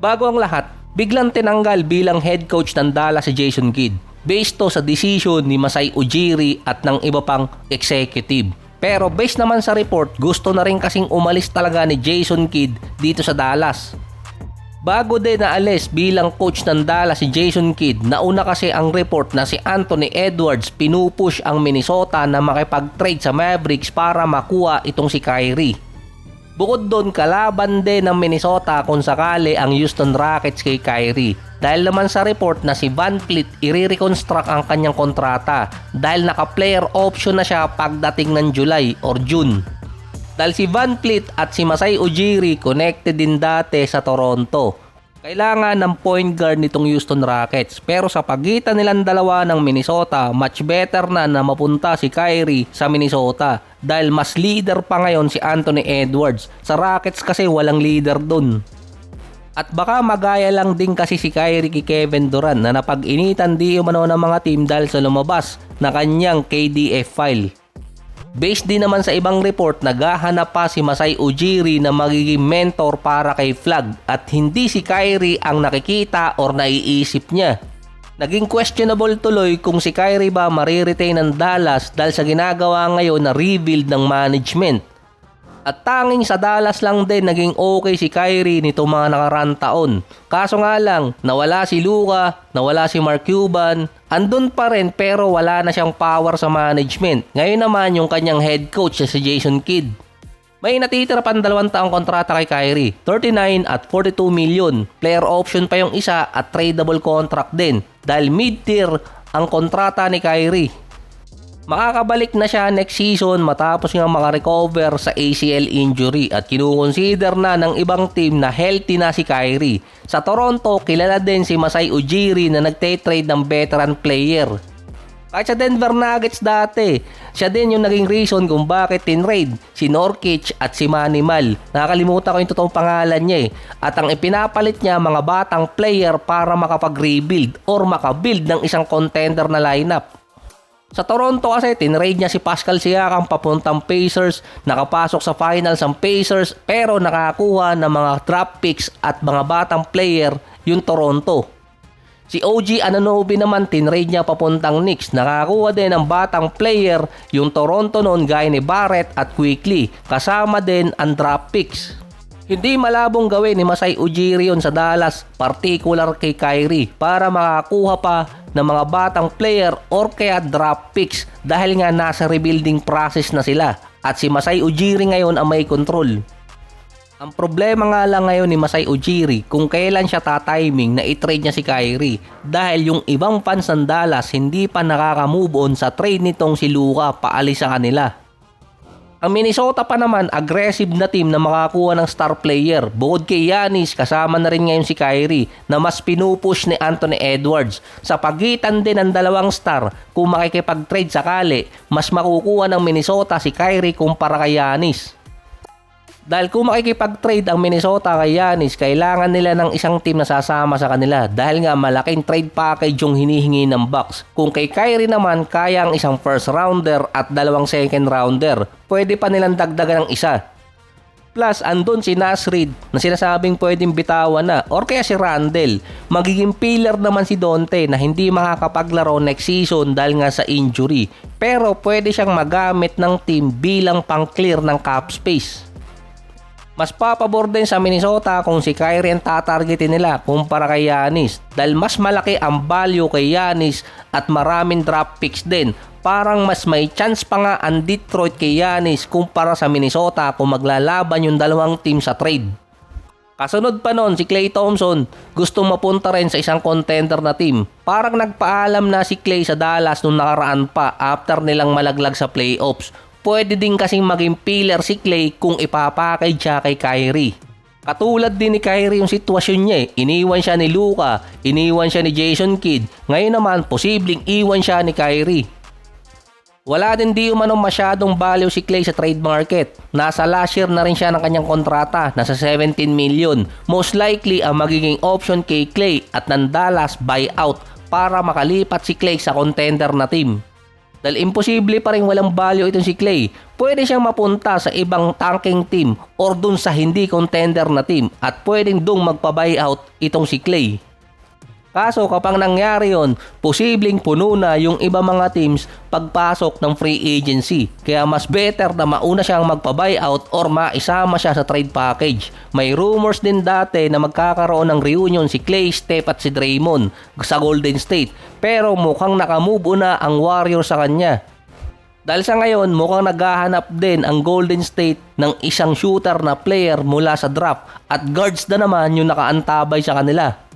Bago ang lahat, biglang tinanggal bilang head coach ng Dallas si Jason Kidd based to sa decision ni Masai Ujiri at ng iba pang executive. Pero based naman sa report, gusto na rin kasing umalis talaga ni Jason Kidd dito sa Dallas. Bago din naalis bilang coach ng Dallas si Jason Kidd, nauna kasi ang report na si Anthony Edwards pinupush ang Minnesota na makipag-trade sa Mavericks para makuha itong si Kyrie. Bukod doon, kalaban din ng Minnesota kung sakali ang Houston Rockets kay Kyrie. Dahil naman sa report na si VanVleet i-reconstruct ang kanyang kontrata dahil naka-player option na siya pagdating ng July or June. Dahil si VanVleet at si Masai Ujiri connected din dati sa Toronto. Kailangan ng point guard nitong Houston Rockets, pero sa pagitan nilang dalawa ng Minnesota, much better na mapunta si Kyrie sa Minnesota dahil mas leader pa ngayon si Anthony Edwards. Sa Rockets kasi walang leader dun. At baka magaya lang din kasi si Kyrie kay Kevin Durant na napag-initan di umano ng mga team dahil sa lumabas na kanyang KDF file. Based din naman sa ibang report, naghahanap pa si Masai Ujiri na magiging mentor para kay Flag at hindi si Kyrie ang nakikita or naiisip niya. Naging questionable tuloy kung si Kyrie ba mariretain ng Dallas dahil sa ginagawa ngayon na rebuild ng management. At tanging sa Dallas lang din naging okay si Kyrie nito mga nakaraang taon. Kaso nga lang, nawala si Luka, nawala si Mark Cuban, andun pa rin pero wala na siyang power sa management. Ngayon naman yung kanyang head coach si Jason Kidd. May natitira pang 2 taong kontrata kay Kyrie, 39 at 42 million. Player option pa yung isa at tradable contract din dahil mid-tier ang kontrata ni Kyrie. Makakabalik na siya next season matapos nga makarecover sa ACL injury at kinukonsider na ng ibang team na healthy na si Kyrie. Sa Toronto, kilala din si Masai Ujiri na nagte-trade ng veteran player. Kahit sa Denver Nuggets dati, siya din yung naging reason kung bakit tinrade si Nurkic at si Manny Mal. Nakakalimutan ko yung totoong pangalan niya At ang ipinapalit niya mga batang player para makapag-rebuild or makabuild ng isang contender na lineup. Sa Toronto kasi, tinrade niya si Pascal Siakam papuntang Pacers, nakapasok sa finals ang Pacers pero nakakuha ng mga draft picks at mga batang player yung Toronto. Si OG Anunoby naman, tinrade niya papuntang Knicks, nakakuha din ng batang player yung Toronto noon gaya ni Barrett at Quickley, kasama din ang draft picks. Hindi malabong gawin ni Masai Ujiri yun sa Dallas, particular kay Kyrie, para makakuha pa ng mga batang player or kaya draft picks dahil nga nasa rebuilding process na sila at si Masai Ujiri ngayon ang may control. Ang problema nga lang ngayon ni Masai Ujiri kung kailan siya tatiming na i-trade niya si Kyrie dahil yung ibang fans ng Dallas hindi pa nakaka-move on sa trade nitong si Luka paalis sa kanila. Ang Minnesota pa naman, aggressive na team na makakuha ng star player. Bukod kay Giannis, kasama na rin ngayon si Kyrie na mas pinupush ni Anthony Edwards. Sa pagitan din ng dalawang star, kung makikipag-trade sakali, mas makukuha ng Minnesota si Kyrie kumpara kay Giannis. Dahil kung makikipag-trade ang Minnesota kay Giannis, kailangan nila ng isang team na sasama sa kanila dahil nga malaking trade package yung hinihingi ng Bucks. Kung kay Kyrie naman, kaya ang isang first rounder at 2 second rounder. Pwede pa nilang dagdagan ng isa. Plus, andun si Naz Reid na sinasabing pwedeng bitawan na or kaya si Randle. Magiging pillar naman si Donte na hindi makakapaglaro next season dahil nga sa injury. Pero pwede siyang magamit ng team bilang pang-clear ng cap space. Mas papabor din sa Minnesota kung si Kyrie ang tatargetin nila kumpara kay Giannis dahil mas malaki ang value kay Giannis at maraming draft picks din. Parang mas may chance pa nga ang Detroit kay Giannis kumpara sa Minnesota kung maglalaban yung dalawang team sa trade. Kasunod pa nun si Klay Thompson, gustong mapunta rin sa isang contender na team. Parang nagpaalam na si Klay sa Dallas nung nakaraan pa after nilang malaglag sa playoffs. Pwede din kasing maging pillar si Klay kung ipapackage siya kay Kyrie. Katulad din ni Kyrie yung sitwasyon niya Iniwan siya ni Luka, iniwan siya ni Jason Kidd. Ngayon naman, posibleng iwan siya ni Kyrie. Wala din di umanong masyadong value si Klay sa trade market. Nasa last year na rin siya ng kanyang kontrata, nasa 17 million. Most likely ang magiging option kay Klay at ng Dallas buyout para makalipat si Klay sa contender na team. Dahil imposible pa rin walang value itong si Klay. Pwede siyang mapunta sa ibang tanking team or dun sa hindi contender na team at pwedeng dong magpa-buyout itong si Klay. Kaso kapag nangyari yon, posibleng puno na yung iba mga teams pagpasok ng free agency. Kaya mas better na mauna siyang magpa-buyout or maisama siya sa trade package. May rumors din dati na magkakaroon ng reunion si Klay, Steph at si Draymond sa Golden State. Pero mukhang nakamove na ang Warriors sa kanya. Dahil sa ngayon, mukhang naghahanap din ang Golden State ng isang shooter na player mula sa draft at guards na naman yung nakaantabay sa kanila.